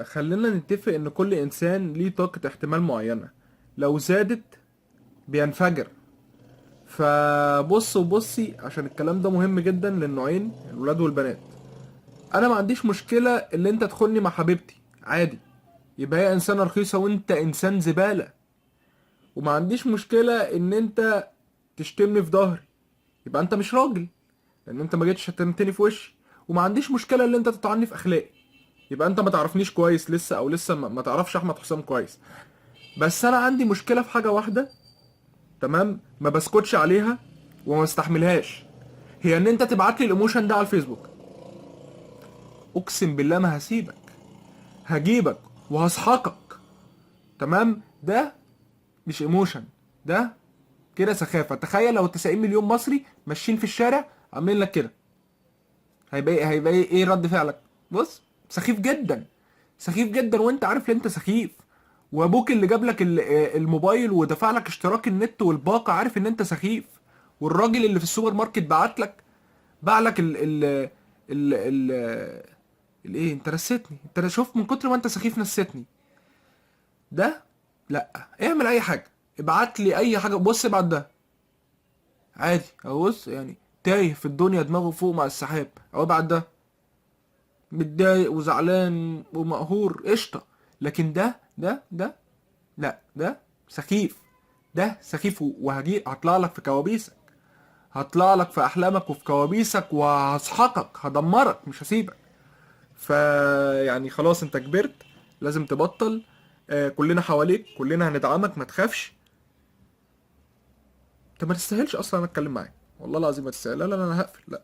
خلينا نتفق ان كل انسان ليه طاقة احتمال معينة. لو زادت بينفجر. فبص وبصي عشان الكلام ده مهم جدا للنوعين، الولاد والبنات. انا ما عنديش مشكلة اللي انت تدخلني مع حبيبتي عادي، يبقى هي انسانة رخيصة وانت انسان زبالة. وما عنديش مشكلة ان انت تشتمني في ظهري، يبقى انت مش راجل، لان انت ما جيتش شتمتني في وشي. وما عنديش مشكلة ان انت تطعني في اخلاقي، يبقى انت ما تعرفنيش كويس لسه، او لسه ما تعرفش احمد حسام كويس. بس انا عندي مشكلة في حاجة واحدة، تمام، ما بسكتش عليها وما استحملهاش. هي ان انت تبعت لي الايموشن ده على الفيسبوك. اقسم بالله ما هسيبك، هجيبك وهسحقك. تمام، ده مش ايموشن، ده كده سخافة. تخيل لو 90 مليون مصري ماشيين في الشارع عاملين لك كده، هيبقى إيه رد فعلك؟ بص، سخيف جدا، سخيف جدا، وانت عارف ان انت سخيف. وابوك اللي جاب لك الموبايل ودفع لك اشتراك النت والباقة عارف ان انت سخيف. والراجل اللي في السوبر ماركت بعت لك، باع لك ال الايه، انت نسيتني، انت شوف من كتر ما انت سخيف نسيتني. ده لا، اعمل اي حاجه، ابعت لي اي حاجه، بص ابعت ده عادي اهو، بص يعني تايه في الدنيا دماغه فوق مع السحاب اهو، ابعت ده متضايق وزعلان ومقهور قشطه. لكن ده لا، ده سخيف، ده سخيف، وهجي هطلع لك في كوابيسك، هطلع لك في احلامك وفي كوابيسك وهسحقك، هدمرك، مش هسيبك. يعني خلاص انت كبرت، لازم تبطل. كلنا حواليك، كلنا هندعمك، ما تخافش. انت ما تستاهلش اصلا انا اتكلم معاك، والله العظيم ما تستاهل. لا لا لا، انا هقفل، لا.